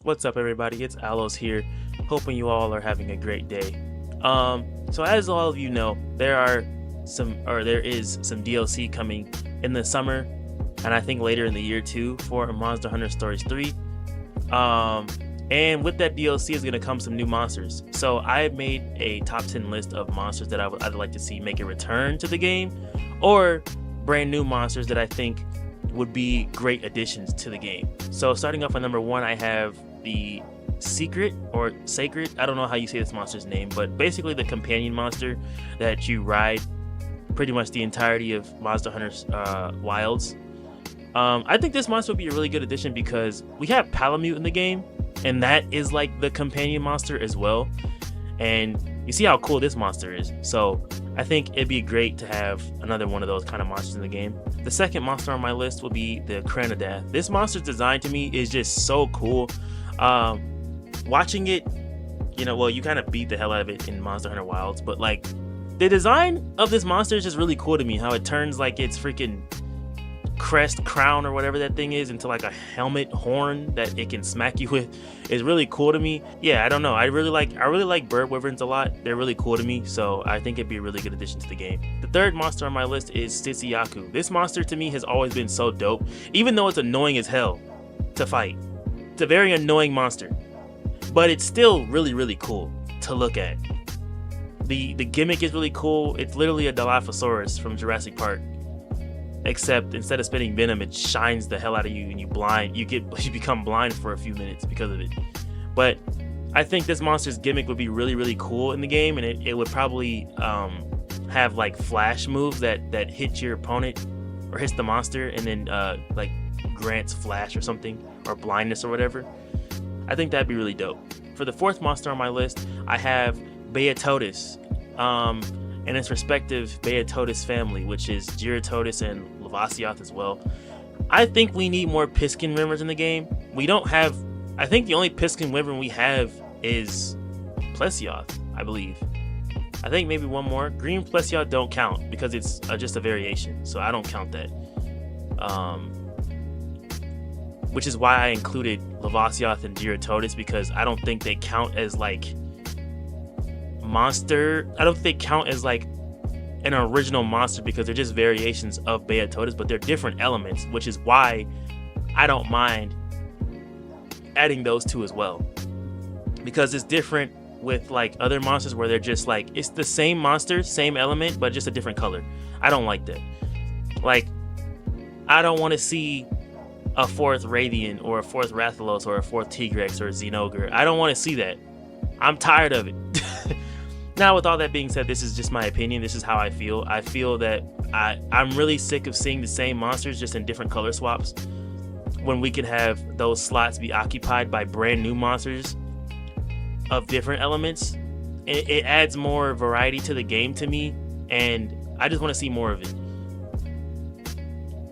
What's up, everybody? It's Alos here, hoping you all are having a great day. So as all of you know, there is some DLC coming in the summer, and I think later in the year too, for Monster Hunter Stories 3. And with that DLC is going to come some new monsters. So I made a top 10 list of monsters that I'd like to see make a return to the game, or brand new monsters that I think would be great additions to the game. So starting off at number 1, I have the Seikret or Seikret. I don't know how you say this monster's name, but basically the companion monster that you ride pretty much the entirety of Monster Hunter's Wilds. I think this monster would be a really good addition because we have Palamute in the game, and that is like the companion monster as well. And you see how cool this monster is. So I think it'd be great to have another one of those kind of monsters in the game. The second monster on my list will be the Kranodath. This monster's design to me is just so cool. Watching it, you kind of beat the hell out of it in Monster Hunter Wilds, but like the design of this monster is just really cool to me. How it turns like its freaking crest, crown, or whatever that thing is into like a helmet horn that it can smack you with is really cool to me. Yeah, I don't know. I really like bird wyverns a lot. They're really cool to me, so I think it'd be a really good addition to the game. The third monster on my list is Tzitzi Ya. This monster to me has always been so dope, even though it's annoying as hell to fight. It's a very annoying monster, but it's still really cool to look at. The gimmick is really cool. It's literally a Dilophosaurus from Jurassic Park, except instead of spitting venom, it shines the hell out of you and you become blind for a few minutes because of it. But I think this monster's gimmick would be really cool in the game, and it would probably have like flash moves that hit your opponent or hits the monster and then like grants flash or something, or blindness or whatever. I think that'd be really dope. For the fourth monster on my list, I have Beotodus and its respective Beotodus family, which is Jyuratodus and Lavasioth as well. I think we need more Piskin wyverns in the game. I think the only Piskin wyvern we have is Plesioth, I believe. I think maybe one more. Green Plesioth don't count because it's just a variation, so I don't count that. Which is why I included Lavasioth and Jyuratodus, because I don't think they count as like monster. I don't think they count as like an original monster because they're just variations of Beotodus, but they're different elements, which is why I don't mind adding those two as well, because it's different with like other monsters where they're just like, it's the same monster, same element, but just a different color. I don't like that. Like, I don't want to see a 4th Radiant or a 4th Rathalos or a 4th Tigrex or a Xenogre. I don't want to see that. I'm tired of it. Now, with all that being said, this is just my opinion. This is how I feel. I feel that I'm really sick of seeing the same monsters just in different color swaps, when we could have those slots be occupied by brand new monsters of different elements. It adds more variety to the game to me, and I just want to see more of it.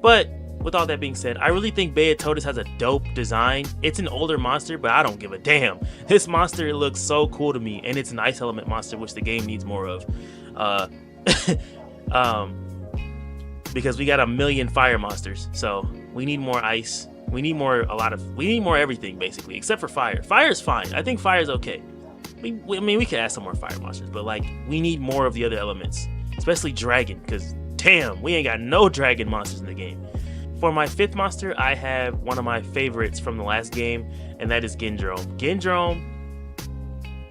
But with all that being said, I really think Beotodus has a dope design. It's an older monster, but I don't give a damn. This monster looks so cool to me, and it's an ice element monster, which the game needs more of. Because we got a million fire monsters, so we need more ice. We need more everything, basically, except for fire. Fire's fine. I think fire's okay. I mean, we could add some more fire monsters, but like, we need more of the other elements, especially dragon, because damn, we ain't got no dragon monsters in the game. For my 5th monster, I have one of my favorites from the last game, and that is Gendrome. Gendrome.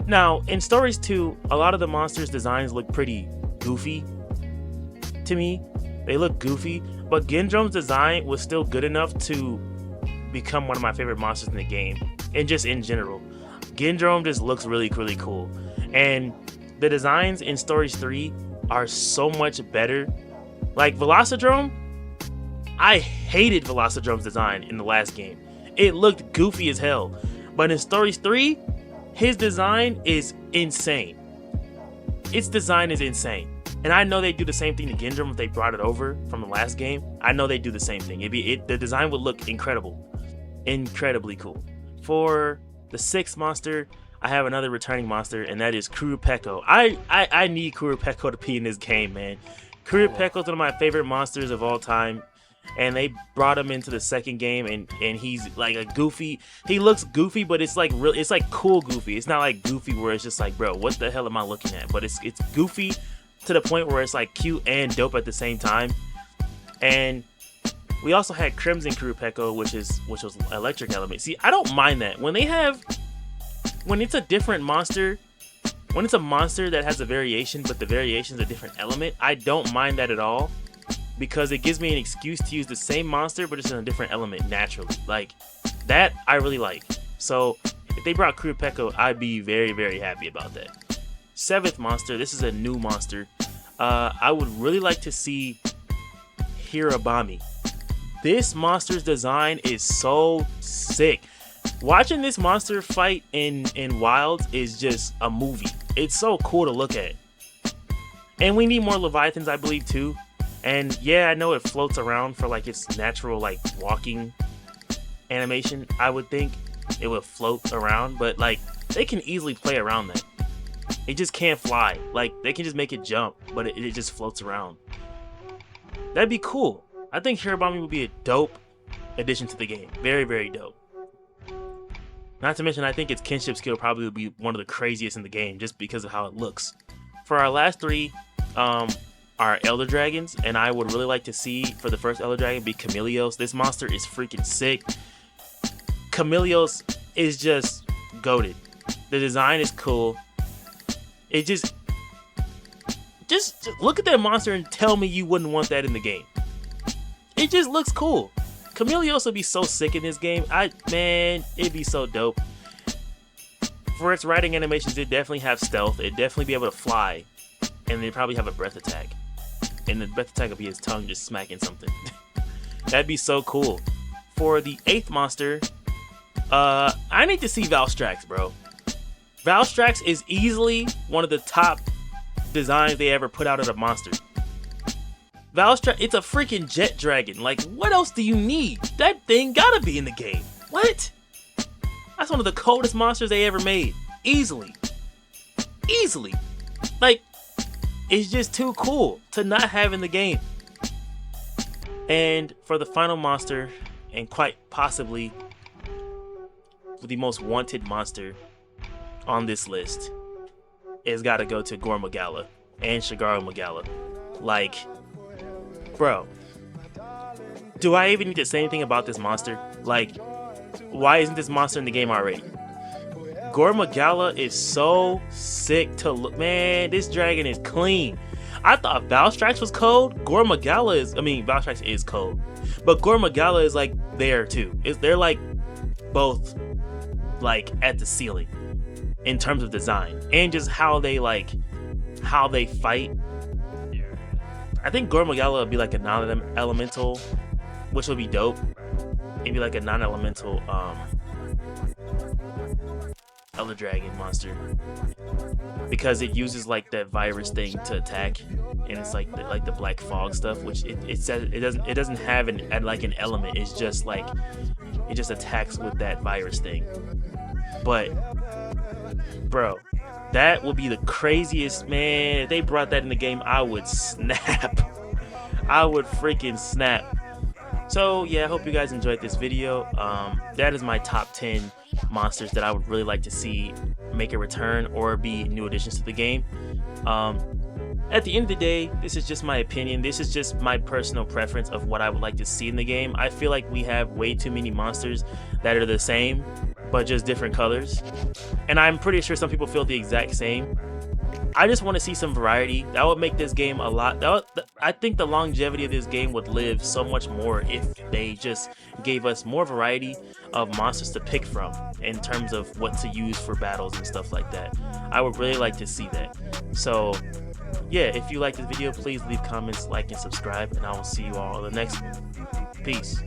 Now, in Stories 2, a lot of the monsters' designs look pretty goofy to me. They look goofy, but Gendrome's design was still good enough to become one of my favorite monsters in the game, and just in general. Gendrome just looks really cool. And the designs in Stories 3 are so much better. Like Velocidrome, I hated Velocidrome's design in the last game. It looked goofy as hell. But in Stories 3, his design is insane. Its design is insane. And I know they do the same thing to Gendrome if they brought it over from the last game. I know they do the same thing. The design would look incredible. Incredibly cool. For the 6th monster, I have another returning monster, and that is Qurupeco. I need Qurupeco to be in this game, man. Qurupeco is one of my favorite monsters of all time. and they brought him into the second game, and he's like a goofy. He looks goofy, but it's like real. It's like cool goofy. It's not like goofy where it's just like, bro, what the hell am I looking at? But it's goofy to the point where it's like cute and dope at the same time. And we also had Crimson Qurupeco, which was electric element. See, I don't mind that when it's a different monster. When it's a monster that has a variation, but the variation is a different element, I don't mind that at all, because it gives me an excuse to use the same monster, but it's in a different element naturally. Like, that I really like. So, if they brought Qurupeco, I'd be very, very happy about that. 7th monster, this is a new monster. I would really like to see Hirabami. This monster's design is so sick. Watching this monster fight in Wilds is just a movie. It's so cool to look at. And we need more Leviathans, I believe, too. And yeah, I know it floats around for like its natural like walking animation. I would think it would float around, but like they can easily play around that. It just can't fly. Like they can just make it jump, but it just floats around. That'd be cool. I think Hirabami would be a dope addition to the game. Very, very dope. Not to mention, I think its kinship skill probably would be one of the craziest in the game just because of how it looks. For our last 3 are Elder Dragons, and I would really like to see for the first Elder Dragon be Chameleos. This monster is freaking sick. Chameleos is just goated. The design is cool. It just look at that monster and tell me you wouldn't want that in the game. It just looks cool. Chameleos would be so sick in this game. Man, it'd be so dope. For its riding animations, it definitely have stealth. It'd definitely be able to fly. And they'd probably have a breath attack. And the breath attack would be his tongue just smacking something. That'd be so cool. For the 8th monster, I need to see Valstrax, bro. Valstrax is easily one of the top designs they ever put out of a monster. Valstrax, it's a freaking jet dragon. Like, what else do you need? That thing gotta be in the game. What? That's one of the coldest monsters they ever made. Easily. Easily. Like, it's just too cool to not have in the game. And for the final monster, and quite possibly the most wanted monster on this list, it's gotta go to Gore Magala and Shagaru Magala. Like, bro, do I even need to say anything about this monster? Like, why isn't this monster in the game already? Gore Magala is so sick to look. Man, this dragon is clean. I thought Valstrax was cold. Valstrax is cold. But Gore Magala is like there too. They're like both like at the ceiling in terms of design and just how they fight. I think Gore Magala would be like a non-elemental, which would be dope. It'd be like a non-elemental Elder Dragon monster, because it uses like that virus thing to attack, and it's like the black fog stuff, which it says it doesn't have an element. It's just like it just attacks with that virus thing. But bro, that would be the craziest, man. If they brought that in the game, I would snap. I would freaking snap. So yeah, I hope you guys enjoyed this video. That is my top 10 monsters that I would really like to see make a return or be new additions to the game. At the end of the day, this is just my opinion. This is just my personal preference of what I would like to see in the game. I feel like we have way too many monsters that are the same, but just different colors. And I'm pretty sure some people feel the exact same. I just want to see some variety. That would make this game a lot. I think the longevity of this game would live so much more if they just gave us more variety of monsters to pick from in terms of what to use for battles and stuff like that. I would really like to see that. So yeah, if you like this video, please leave comments, like, and subscribe, and I will see you all in the next one. Peace.